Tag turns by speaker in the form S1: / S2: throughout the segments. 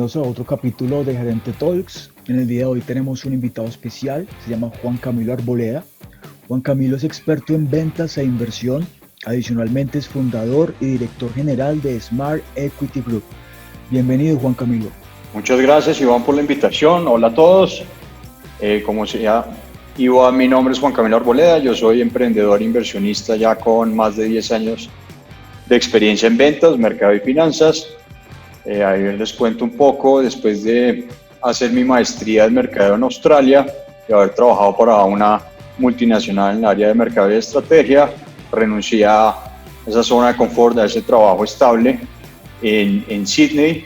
S1: bienvenidos a otro capítulo de Gerente Talks. En el día de hoy tenemos un invitado especial, se llama Juan Camilo Arboleda. Juan Camilo es experto en ventas e inversión, adicionalmente es fundador y director general de Smart Equity Group. Bienvenido, Juan Camilo.
S2: Muchas gracias, Iván, por la invitación. Hola a todos. Mi nombre es Juan Camilo Arboleda, yo soy emprendedor e inversionista ya con más de 10 años de experiencia en ventas, mercado y finanzas. Ahí les cuento un poco, después de hacer mi maestría en mercado en Australia y haber trabajado para una multinacional en el área de mercado y estrategia, renuncié a esa zona de confort, a ese trabajo estable en Sydney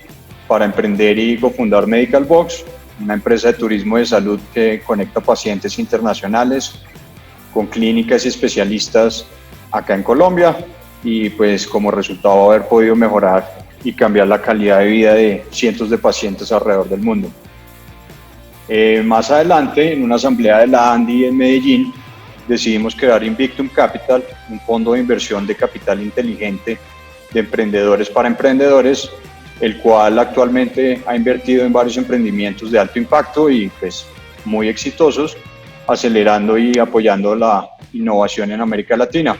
S2: para emprender y cofundar Medical Box, una empresa de turismo de salud que conecta pacientes internacionales con clínicas y especialistas acá en Colombia, y pues como resultado haber podido mejorar y cambiar la calidad de vida de cientos de pacientes alrededor del mundo. Más adelante, en una asamblea de la ANDI en Medellín, decidimos crear Invictum Capital, un fondo de inversión de capital inteligente de emprendedores para emprendedores, el cual actualmente ha invertido en varios emprendimientos de alto impacto y pues muy exitosos, acelerando y apoyando la innovación en América Latina.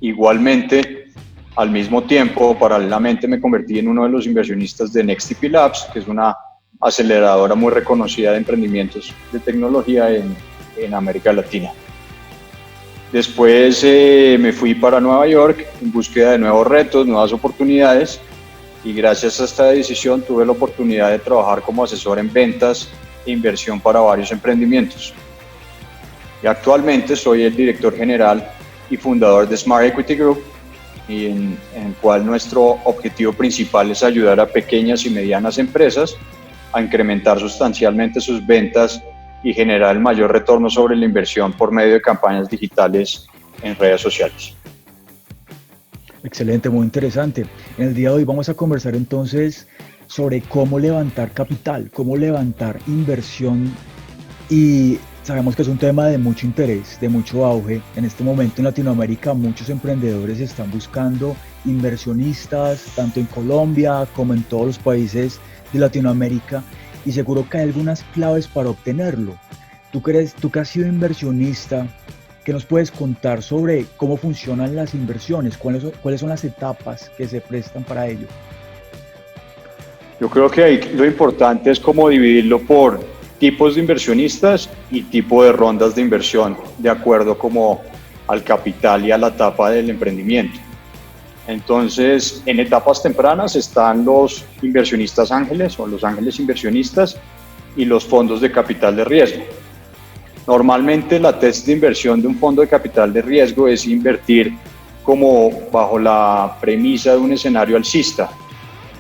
S2: Igualmente, al mismo tiempo, paralelamente, me convertí en uno de los inversionistas de NextTP Labs, que es una aceleradora muy reconocida de emprendimientos de tecnología en América Latina. Después me fui para Nueva York en búsqueda de nuevos retos, nuevas oportunidades, y gracias a esta decisión tuve la oportunidad de trabajar como asesor en ventas e inversión para varios emprendimientos. Y actualmente soy el director general y fundador de Smart Equity Group, y en el cual nuestro objetivo principal es ayudar a pequeñas y medianas empresas a incrementar sustancialmente sus ventas y generar el mayor retorno sobre la inversión por medio de campañas digitales en redes sociales.
S1: Excelente, muy interesante. En el día de hoy vamos a conversar entonces sobre cómo levantar capital, cómo levantar inversión, y sabemos que es un tema de mucho interés, de mucho auge. En este momento en Latinoamérica muchos emprendedores están buscando inversionistas, tanto en Colombia como en todos los países de Latinoamérica, y seguro que hay algunas claves para obtenerlo. Tú que has sido inversionista, ¿qué nos puedes contar sobre cómo funcionan las inversiones? ¿Cuáles son las etapas que se prestan para ello?
S2: Yo creo que ahí lo importante es cómo dividirlo por tipos de inversionistas y tipo de rondas de inversión, de acuerdo como al capital y a la etapa del emprendimiento. Entonces, en etapas tempranas están los inversionistas ángeles o los ángeles inversionistas y los fondos de capital de riesgo. Normalmente la tesis de inversión de un fondo de capital de riesgo es invertir como bajo la premisa de un escenario alcista.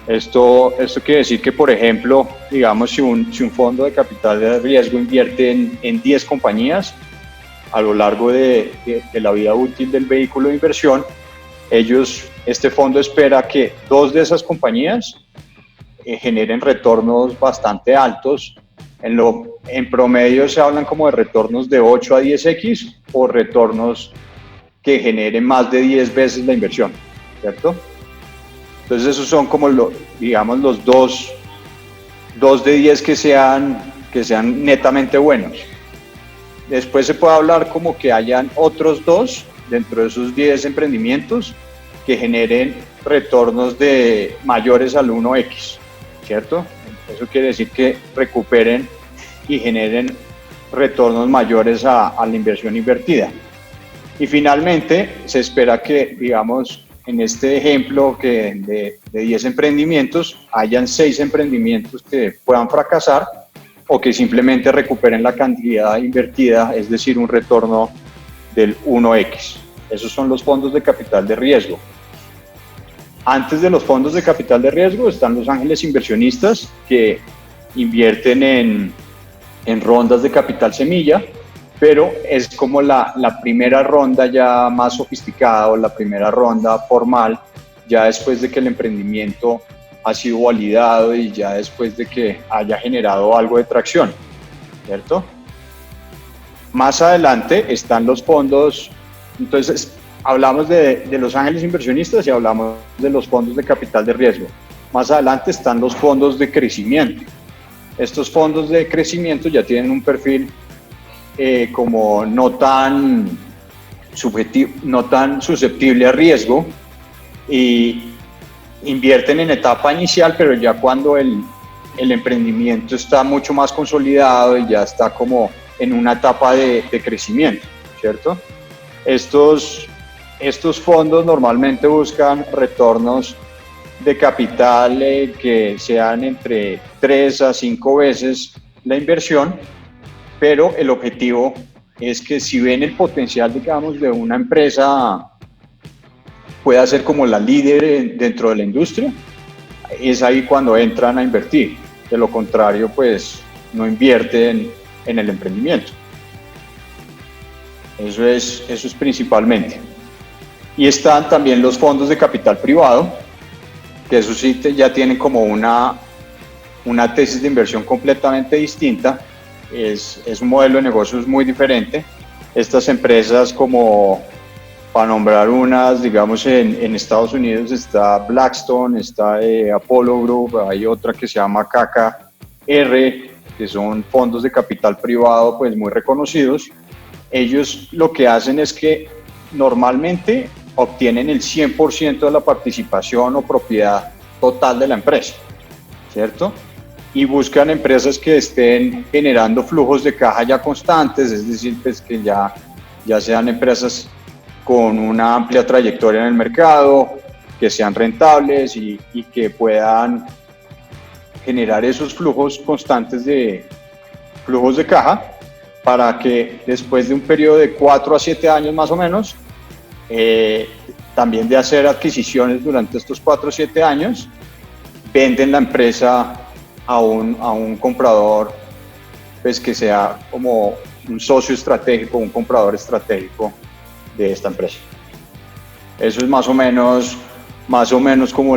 S2: Esto quiere decir que, por ejemplo, digamos, si un fondo de capital de riesgo invierte en 10 compañías a lo largo de la vida útil del vehículo de inversión, este fondo espera que 2 de esas compañías generen retornos bastante altos. En promedio se hablan como de retornos de 8 a 10x o retornos que generen más de 10 veces la inversión, ¿cierto? Entonces esos son como los dos de 10 que sean netamente buenos. Después se puede hablar como que hayan otros 2 dentro de esos 10 emprendimientos que generen retornos de mayores al 1x, ¿cierto? Eso quiere decir que recuperen y generen retornos mayores a la inversión invertida. Y finalmente se espera que, digamos, en este ejemplo de 10 emprendimientos, hayan 6 emprendimientos que puedan fracasar o que simplemente recuperen la cantidad invertida, es decir, un retorno del 1x. Esos son los fondos de capital de riesgo. Antes de los fondos de capital de riesgo están los ángeles inversionistas, que invierten en rondas de capital semilla, pero es como la primera ronda ya más sofisticada o la primera ronda formal, ya después de que el emprendimiento ha sido validado y ya después de que haya generado algo de tracción, ¿cierto? Más adelante están los fondos. Entonces hablamos de los ángeles inversionistas y hablamos de los fondos de capital de riesgo. más adelante están los fondos de crecimiento. Estos fondos de crecimiento ya tienen un perfil como no tan susceptible a riesgo y invierten en etapa inicial, pero ya cuando el emprendimiento está mucho más consolidado y ya está como en una etapa de crecimiento, ¿cierto? Estos fondos normalmente buscan retornos de capital que sean entre 3 a 5 veces la inversión, pero el objetivo es que si ven el potencial, digamos, de una empresa pueda ser como la líder dentro de la industria, es ahí cuando entran a invertir. De lo contrario, pues no invierten en el emprendimiento. Eso es principalmente. Y están también los fondos de capital privado, que eso sí ya tienen como una tesis de inversión completamente distinta. Es un modelo de negocios muy diferente. Estas empresas, como para nombrar unas, digamos en Estados Unidos está Blackstone, está Apollo Group, hay otra que se llama KKR, que son fondos de capital privado pues muy reconocidos. Ellos lo que hacen es que normalmente obtienen el 100% de la participación o propiedad total de la empresa, ¿cierto? Y buscan empresas que estén generando flujos de caja ya constantes, es decir, pues que ya sean empresas con una amplia trayectoria en el mercado, que sean rentables y que puedan generar esos flujos constantes de flujos de caja para que después de un periodo de 4 a 7 años más o menos, también de hacer adquisiciones durante estos 4 o 7 años, venden la empresa a un comprador pues que sea como un socio estratégico, un comprador estratégico de esta empresa. Eso es más o menos como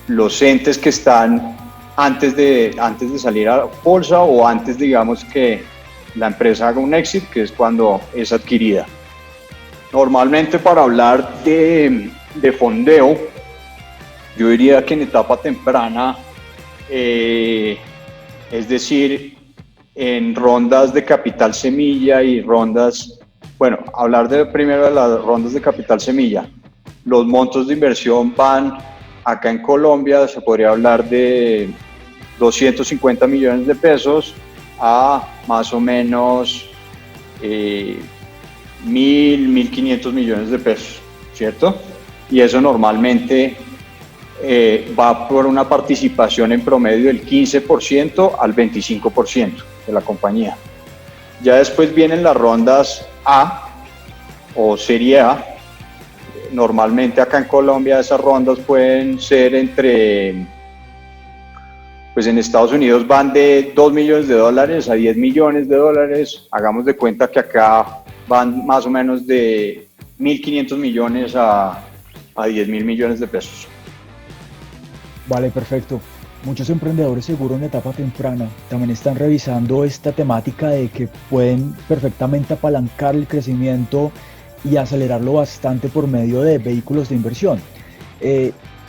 S2: los entes que están antes de salir a la bolsa o antes, digamos, que la empresa haga un exit, que es cuando es adquirida. Normalmente, para hablar de fondeo, yo diría que en etapa temprana, es decir, en rondas de capital semilla y rondas, bueno, hablar primero de las rondas de capital semilla. Los montos de inversión van, acá en Colombia se podría hablar de 250 millones de pesos a más o menos 1.500 millones de pesos, ¿cierto? Y eso normalmente va por una participación en promedio del 15% al 25% de la compañía. Ya después vienen las rondas A o Serie A. Normalmente acá en Colombia esas rondas pueden ser pues en Estados Unidos van de 2 millones de dólares a 10 millones de dólares. Hagamos de cuenta que acá van más o menos de 1.500 millones a 10.000 millones de pesos.
S1: Vale, perfecto. Muchos emprendedores seguro en etapa temprana también están revisando esta temática de que pueden perfectamente apalancar el crecimiento y acelerarlo bastante por medio de vehículos de inversión.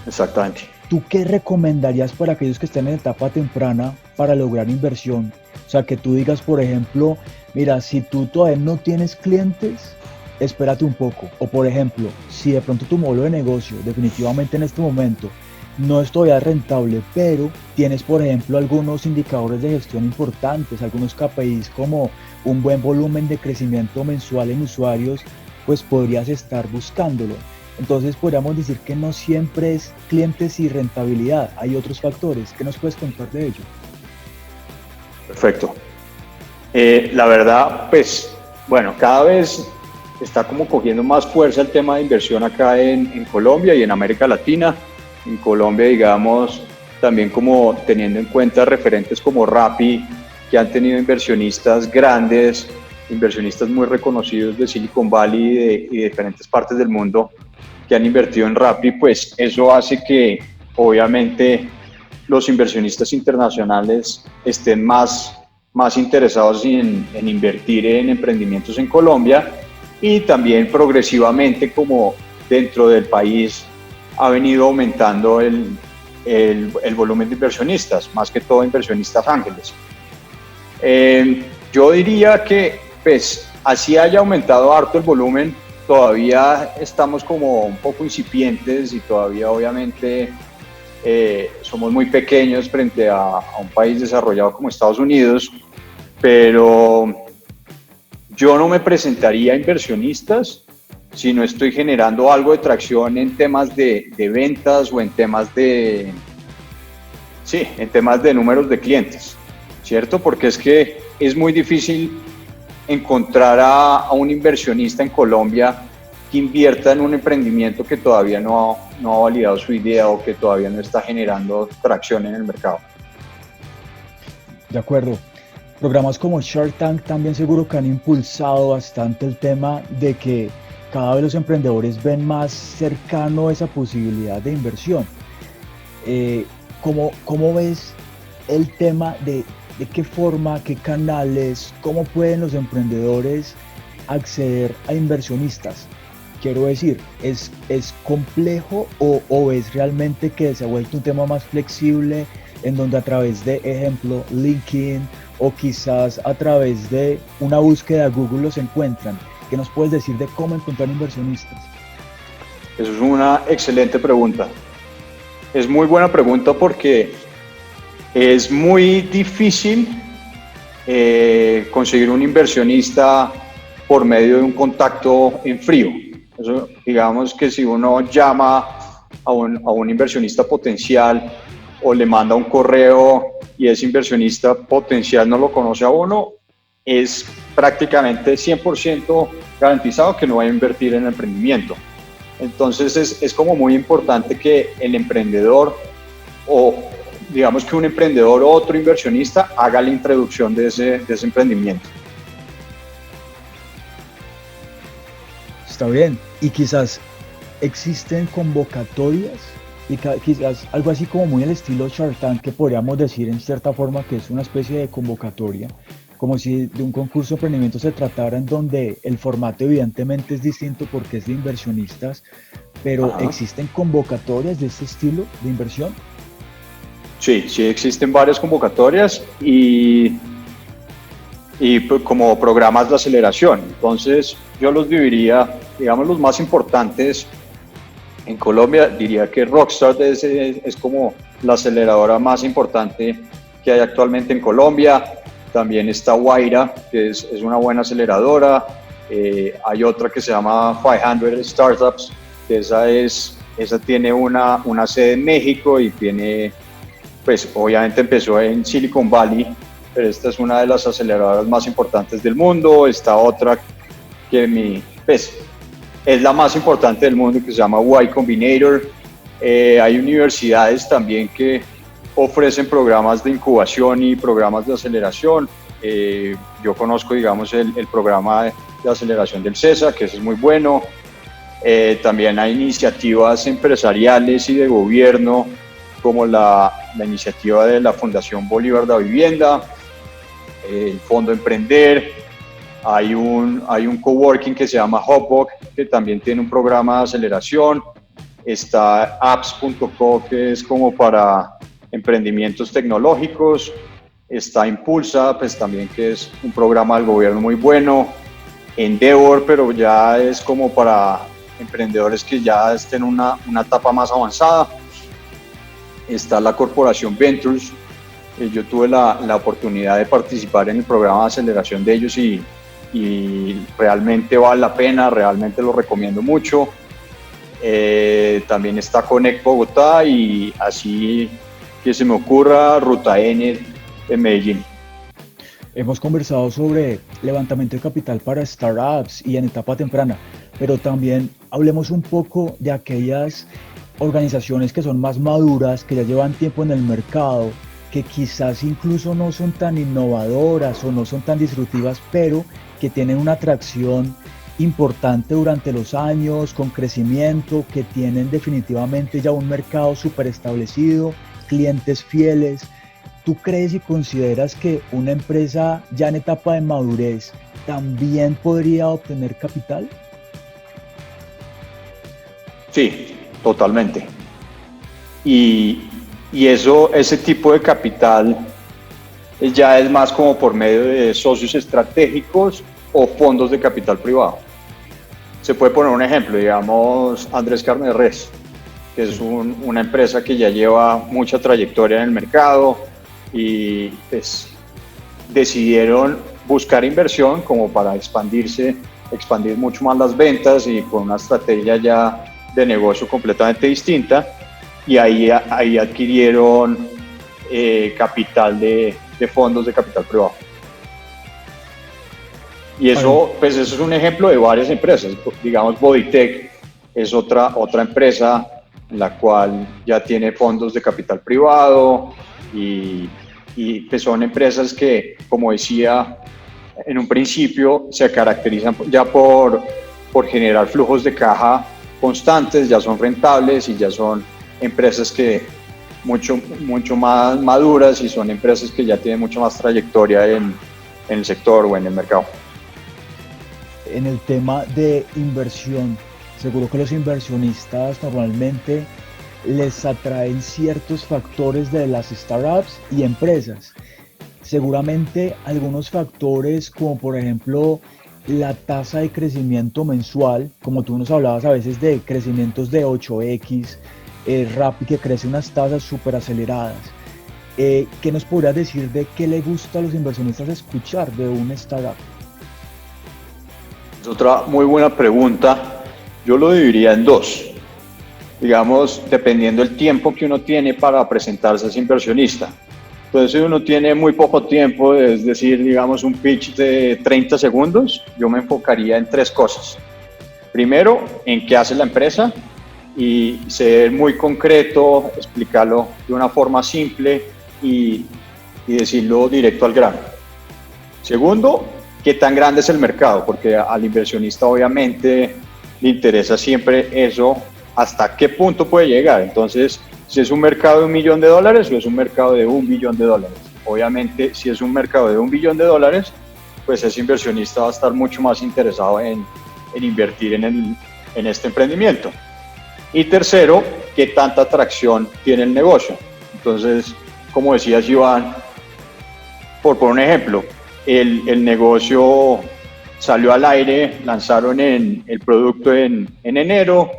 S2: Exactamente.
S1: ¿Tú qué recomendarías para aquellos que estén en etapa temprana para lograr inversión? O sea, que tú digas, por ejemplo, mira, si tú todavía no tienes clientes, espérate un poco. O por ejemplo, si de pronto tu modelo de negocio definitivamente en este momento no es todavía rentable, pero tienes, por ejemplo, algunos indicadores de gestión importantes, algunos KPIs como un buen volumen de crecimiento mensual en usuarios, pues podrías estar buscándolo. Entonces podríamos decir que no siempre es clientes y rentabilidad, hay otros factores. ¿Qué nos puedes contar de ello?
S2: Perfecto. La verdad, pues, bueno, cada vez está como cogiendo más fuerza el tema de inversión acá en Colombia y en América Latina. En Colombia, digamos, también como teniendo en cuenta referentes como Rappi, que han tenido inversionistas grandes, inversionistas muy reconocidos de Silicon Valley y de diferentes partes del mundo que han invertido en Rappi, pues eso hace que obviamente los inversionistas internacionales estén más interesados en invertir en emprendimientos en Colombia, y también progresivamente como dentro del país ha venido aumentando el volumen de inversionistas, más que todo inversionistas ángeles. Yo diría que, pues, así haya aumentado harto el volumen, todavía estamos como un poco incipientes y todavía obviamente somos muy pequeños frente a un país desarrollado como Estados Unidos, pero yo no me presentaría a inversionistas si no estoy generando algo de tracción en temas de ventas o en temas de números de clientes, ¿cierto? Porque es que es muy difícil encontrar a un inversionista en Colombia que invierta en un emprendimiento que todavía no ha validado su idea o que todavía no está generando tracción en el mercado.
S1: De acuerdo. Programas como Shark Tank también seguro que han impulsado bastante el tema de que cada vez los emprendedores ven más cercano esa posibilidad de inversión. ¿Cómo ves el tema de qué forma, qué canales, cómo pueden los emprendedores acceder a inversionistas? Quiero decir, ¿es complejo o es realmente que se ha vuelto un tema más flexible en donde a través de, ejemplo, LinkedIn o quizás a través de una búsqueda de Google los encuentran? ¿Qué nos puedes decir de cómo encontrar inversionistas?
S2: Eso es una excelente pregunta. Es muy buena pregunta porque es muy difícil conseguir un inversionista por medio de un contacto en frío. Eso, digamos que si uno llama a un inversionista potencial o le manda un correo y ese inversionista potencial no lo conoce a uno, es prácticamente 100% garantizado que no va a invertir en el emprendimiento. Entonces es como muy importante que el emprendedor o digamos que un emprendedor o otro inversionista haga la introducción de ese emprendimiento.
S1: Está bien. Y quizás existen convocatorias y quizás algo así como muy al estilo Shark Tank, que podríamos decir en cierta forma que es una especie de convocatoria, como si de un concurso de emprendimiento se tratara, en donde el formato evidentemente es distinto porque es de inversionistas, pero
S2: Ajá.
S1: ¿existen convocatorias de este estilo de inversión?
S2: Sí, sí existen varias convocatorias y como programas de aceleración. Entonces yo los dividiría, digamos, los más importantes en Colombia. Diría que Rockstart es como la aceleradora más importante que hay actualmente en Colombia. También está Guaira, que es una buena aceleradora. Hay otra que se llama 500 Startups, que esa tiene una sede en México y tiene, pues obviamente empezó en Silicon Valley, pero esta es una de las aceleradoras más importantes del mundo. Está otra que es la más importante del mundo, que se llama Y Combinator. Hay universidades también que ofrecen programas de incubación y programas de aceleración. Yo conozco, digamos, el programa de aceleración del CESA, que ese es muy bueno. También hay iniciativas empresariales y de gobierno, como la iniciativa de la Fundación Bolívar de Vivienda, el Fondo Emprender. Hay un coworking que se llama Hopbox, que también tiene un programa de aceleración. Está apps.co, que es como para emprendimientos tecnológicos. Está Impulsa, pues también, que es un programa del gobierno muy bueno. Endeavor, pero ya es como para emprendedores que ya estén en una etapa más avanzada. Está la Corporación Ventures. Yo tuve la oportunidad de participar en el programa de aceleración de ellos y realmente vale la pena, realmente lo recomiendo mucho. También está Connect Bogotá y así que se me ocurra Ruta N en Medellín.
S1: Hemos conversado sobre levantamiento de capital para startups y en etapa temprana, pero también hablemos un poco de aquellas organizaciones que son más maduras, que ya llevan tiempo en el mercado, que quizás incluso no son tan innovadoras o no son tan disruptivas, pero que tienen una atracción importante durante los años, con crecimiento, que tienen definitivamente ya un mercado súper establecido, clientes fieles. ¿Tú crees y consideras que una empresa ya en etapa de madurez también podría obtener capital?
S2: Sí, totalmente. Y ese tipo de capital ya es más como por medio de socios estratégicos o fondos de capital privado. Se puede poner un ejemplo, digamos Andrés Carne de Res, que es una empresa que ya lleva mucha trayectoria en el mercado y pues decidieron buscar inversión como para expandir mucho más las ventas y con una estrategia ya de negocio completamente distinta, y ahí adquirieron capital de fondos de capital privado. Y eso es un ejemplo de varias empresas. Digamos, Bodytech es otra empresa en la cual ya tiene fondos de capital privado y pues son empresas que, como decía en un principio, se caracterizan ya por generar flujos de caja constantes, ya son rentables y ya son empresas que mucho más maduras y son empresas que ya tienen mucho más trayectoria en el sector o en el mercado.
S1: En el tema de inversión, seguro que los inversionistas normalmente les atraen ciertos factores de las startups y empresas. Seguramente algunos factores como por ejemplo la tasa de crecimiento mensual, como tú nos hablabas a veces de crecimientos de 8x, Rappi que crece unas tasas súper aceleradas. ¿Qué nos podrías decir de qué le gusta a los inversionistas escuchar de una startup?
S2: Es otra muy buena pregunta. Yo lo dividiría en dos. Digamos, dependiendo del tiempo que uno tiene para presentarse a ese inversionista. Entonces, si uno tiene muy poco tiempo, es decir, digamos un pitch de 30 segundos, yo me enfocaría en tres cosas. Primero, en qué hace la empresa y ser muy concreto, explicarlo de una forma simple y decirlo directo al grano. Segundo, qué tan grande es el mercado, porque al inversionista obviamente le interesa siempre eso, hasta qué punto puede llegar. Entonces, si es un mercado de $1 millón o es un mercado de $1 billón. Obviamente, si es un mercado de $1 billón, pues ese inversionista va a estar mucho más interesado en invertir en este emprendimiento. Y tercero, qué tanta atracción tiene el negocio. Entonces, como decías, Iván, por un ejemplo, el negocio salió al aire, lanzaron el producto en enero,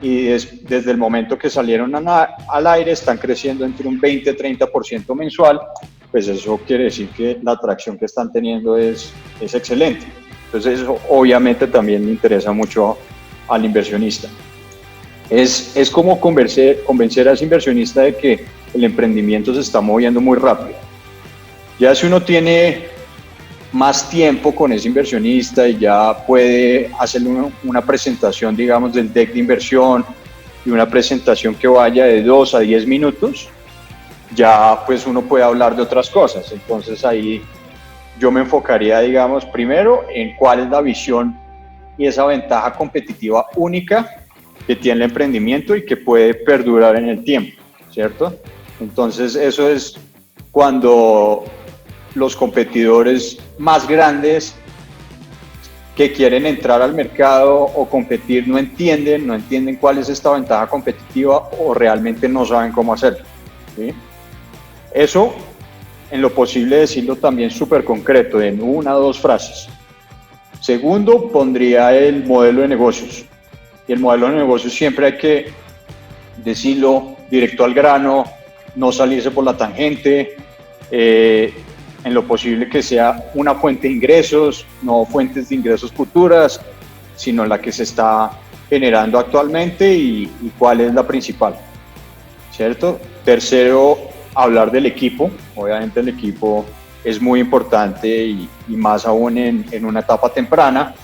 S2: y desde el momento que salieron al aire están creciendo entre un 20-30% mensual, pues eso quiere decir que la atracción que están teniendo es excelente. Entonces eso obviamente también le interesa mucho al inversionista. Es como convencer a ese inversionista de que el emprendimiento se está moviendo muy rápido. Ya si uno tiene más tiempo con ese inversionista y ya puede hacerle una presentación, digamos, del deck de inversión y una presentación que vaya de 2 a 10 minutos, ya pues uno puede hablar de otras cosas. Entonces ahí yo me enfocaría, digamos, primero en cuál es la visión y esa ventaja competitiva única que tiene el emprendimiento y que puede perdurar en el tiempo, ¿cierto? Entonces eso es cuando los competidores más grandes que quieren entrar al mercado o competir no entienden cuál es esta ventaja competitiva o realmente no saben cómo hacerlo, ¿sí? Eso, en lo posible, decirlo también súper concreto, en 1 o 2 frases. Segundo, pondría el modelo de negocios. Y el modelo de negocios siempre hay que decirlo directo al grano, no salirse por la tangente, en lo posible que sea una fuente de ingresos, no fuentes de ingresos futuras, sino la que se está generando actualmente y cuál es la principal, ¿cierto? Tercero, hablar del equipo. Obviamente el equipo es muy importante y más aún en una etapa temprana.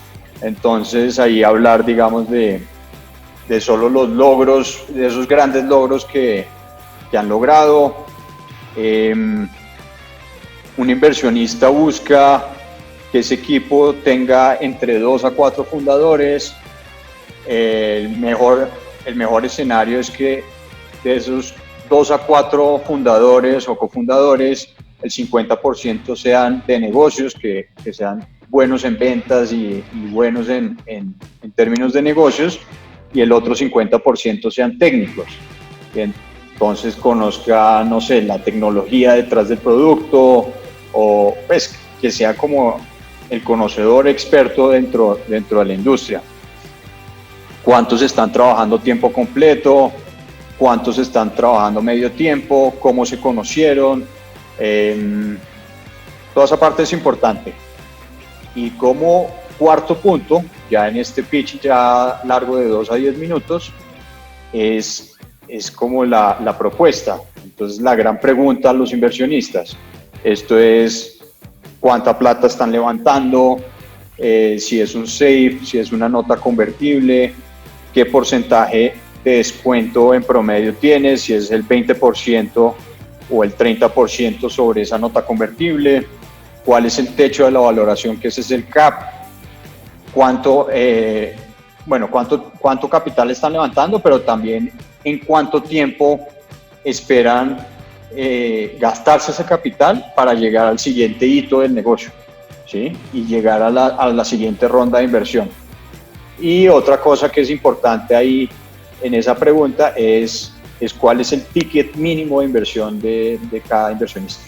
S2: Entonces ahí hablar, digamos, de solo los logros, de esos grandes logros que han logrado. Un inversionista busca que ese equipo tenga entre 2 a 4 fundadores. El mejor escenario es que de esos 2 a 4 fundadores o cofundadores, el 50% sean de negocios, que sean buenos en ventas y buenos en términos de negocios, y el otro 50% sean técnicos. Entonces conozca, no sé, la tecnología detrás del producto, o pues que sea como el conocedor experto dentro de la industria. ¿Cuántos están trabajando tiempo completo? ¿Cuántos están trabajando medio tiempo? ¿Cómo se conocieron? Toda esa parte es importante. Y como cuarto punto, ya en este pitch ya largo de 2 a 10 minutos, es como la propuesta. Entonces la gran pregunta a los inversionistas, esto es cuánta plata están levantando, si es un SAFE, si es una nota convertible, qué porcentaje de descuento en promedio tienes, si es el 20% o el 30% sobre esa nota convertible, cuál es el techo de la valoración, que ese es el CAP, cuánto capital están levantando, pero también en cuánto tiempo esperan gastarse ese capital para llegar al siguiente hito del negocio, ¿sí? Y llegar a la siguiente ronda de inversión. Y otra cosa que es importante ahí en esa pregunta es cuál es el ticket mínimo de inversión de cada inversionista.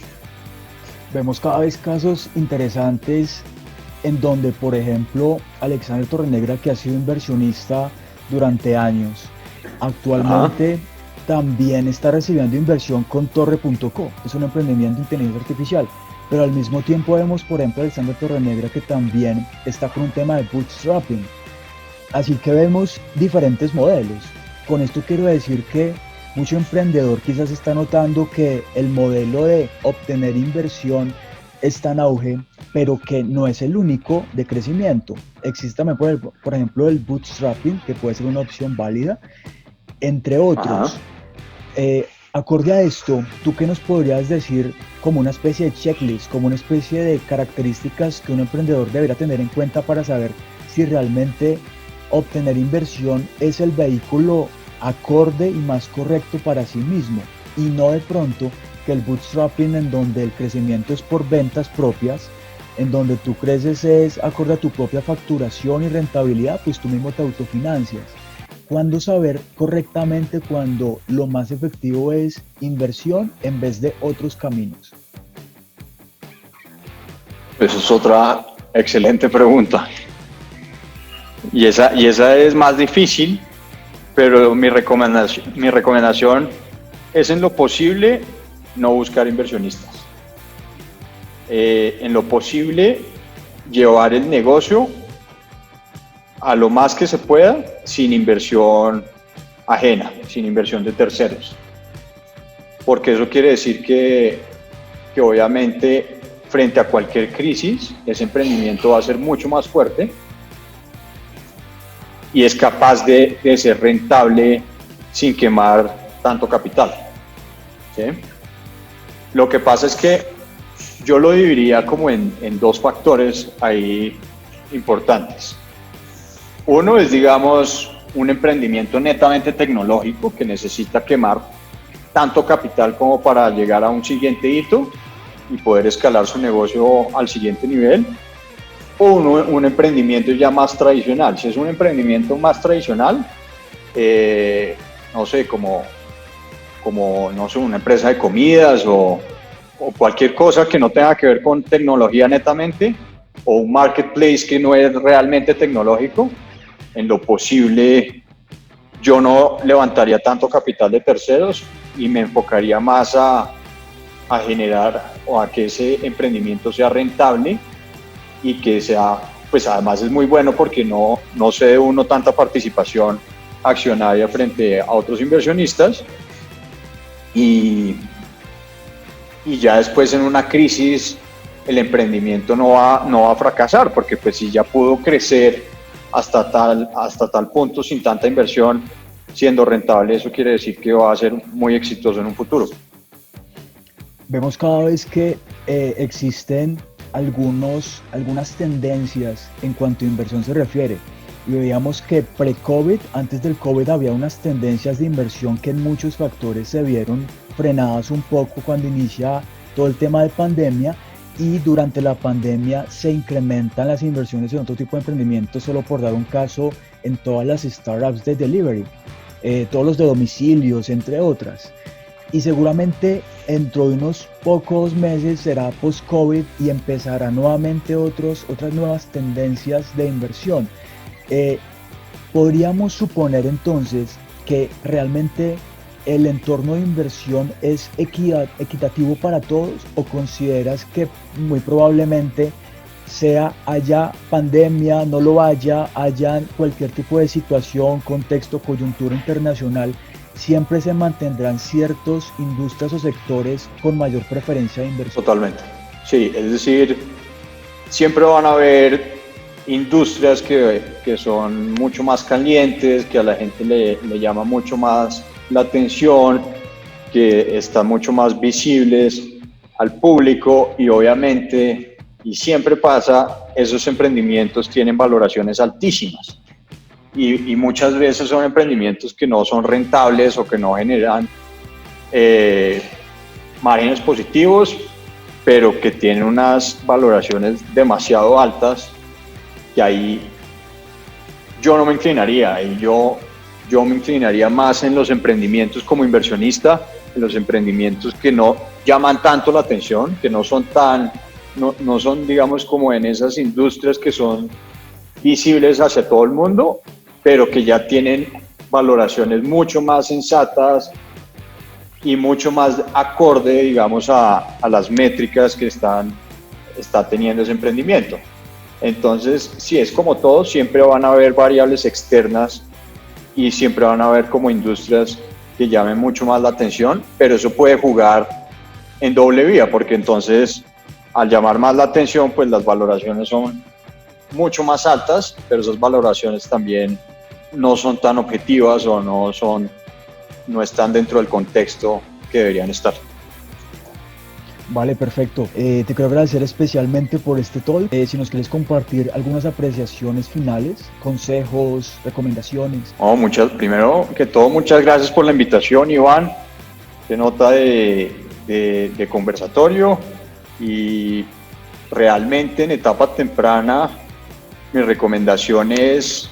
S1: Vemos cada vez casos interesantes en donde, por ejemplo, Alexander Torrenegra, que ha sido inversionista durante años, actualmente también está recibiendo inversión con Torre.co, es un emprendimiento de inteligencia artificial, pero al mismo tiempo vemos, por ejemplo, a Alexander Torrenegra, que también está con un tema de bootstrapping. Así que vemos diferentes modelos. Con esto quiero decir que mucho emprendedor quizás está notando que el modelo de obtener inversión está en auge, pero que no es el único de crecimiento. Existe también, por ejemplo, el bootstrapping, que puede ser una opción válida, entre otros. Acorde a esto, ¿tú qué nos podrías decir como una especie de checklist, como una especie de características que un emprendedor debería tener en cuenta para saber si realmente obtener inversión es el vehículo acorde y más correcto para sí mismo, y no de pronto que el bootstrapping, en donde el crecimiento es por ventas propias, en donde tú creces es acorde a tu propia facturación y rentabilidad, pues tú mismo te autofinancias? ¿Cuándo saber correctamente cuando lo más efectivo es inversión en vez de otros caminos?
S2: Esa es otra excelente pregunta. Y esa es más difícil, pero mi recomendación es, en lo posible, no buscar inversionistas. En lo posible, llevar el negocio a lo más que se pueda sin inversión ajena, sin inversión de terceros. Porque eso quiere decir que obviamente frente a cualquier crisis, ese emprendimiento va a ser mucho más fuerte y es capaz de ser rentable sin quemar tanto capital, ¿sí? Lo que pasa es que yo lo dividiría como en 2 factores ahí importantes. Uno es, digamos, un emprendimiento netamente tecnológico que necesita quemar tanto capital como para llegar a un siguiente hito y poder escalar su negocio al siguiente nivel. O un emprendimiento ya más tradicional. Si es un emprendimiento más tradicional, no sé, como no sé, una empresa de comidas o cualquier cosa que no tenga que ver con tecnología netamente, o un marketplace que no es realmente tecnológico, en lo posible yo no levantaría tanto capital de terceros y me enfocaría más a generar o a que ese emprendimiento sea rentable y que sea, pues además es muy bueno porque no cede uno tanta participación accionaria frente a otros inversionistas, y ya después en una crisis el emprendimiento no va a fracasar, porque pues si ya pudo crecer hasta tal punto sin tanta inversión, siendo rentable, eso quiere decir que va a ser muy exitoso en un futuro.
S1: Vemos cada vez que existen algunas tendencias en cuanto a inversión se refiere, y veíamos que pre-COVID, antes del COVID, había unas tendencias de inversión que en muchos factores se vieron frenadas un poco cuando inicia todo el tema de pandemia, y durante la pandemia se incrementan las inversiones en otro tipo de emprendimientos. Solo por dar un caso, en todas las startups de delivery, todos los de domicilios, entre otras. Y seguramente dentro de unos pocos meses será post-COVID y empezará nuevamente otras nuevas tendencias de inversión. ¿Podríamos suponer entonces que realmente el entorno de inversión es equitativo para todos, o consideras que muy probablemente haya pandemia, no lo haya cualquier tipo de situación, contexto, coyuntura internacional, siempre se mantendrán ciertas industrias o sectores con mayor preferencia de inversión?
S2: Totalmente. Sí, es decir, siempre van a haber industrias que son mucho más calientes, que a la gente le llama mucho más la atención, que están mucho más visibles al público y obviamente, y siempre pasa, esos emprendimientos tienen valoraciones altísimas y muchas veces son emprendimientos que no son rentables o que no generan márgenes positivos, pero que tienen unas valoraciones demasiado altas, que ahí yo no me inclinaría, y yo me inclinaría más en los emprendimientos como inversionista, en los emprendimientos que no llaman tanto la atención, que no son no son, digamos, como en esas industrias que son visibles hacia todo el mundo, pero que ya tienen valoraciones mucho más sensatas y mucho más acorde, digamos, a las métricas que está teniendo ese emprendimiento. Entonces, sí, es como todo, siempre van a haber variables externas y siempre van a haber como industrias que llamen mucho más la atención, pero eso puede jugar en doble vía, porque entonces al llamar más la atención, pues las valoraciones son mucho más altas, pero esas valoraciones también no son tan objetivas o no están dentro del contexto que deberían estar.
S1: Vale, perfecto. Te quiero agradecer especialmente por este talk. Si nos quieres compartir algunas apreciaciones finales, consejos, recomendaciones.
S2: Primero que todo, muchas gracias por la invitación, Iván. Se nota de conversatorio, y realmente en etapa temprana mis recomendaciones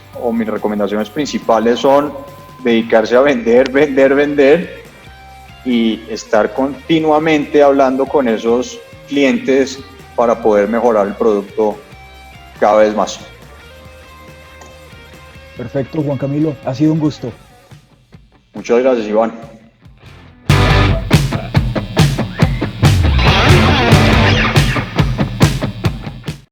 S2: principales son dedicarse a vender y estar continuamente hablando con esos clientes para poder mejorar el producto cada vez más.
S1: Perfecto, Juan Camilo, ha sido un gusto.
S2: Muchas gracias, Iván.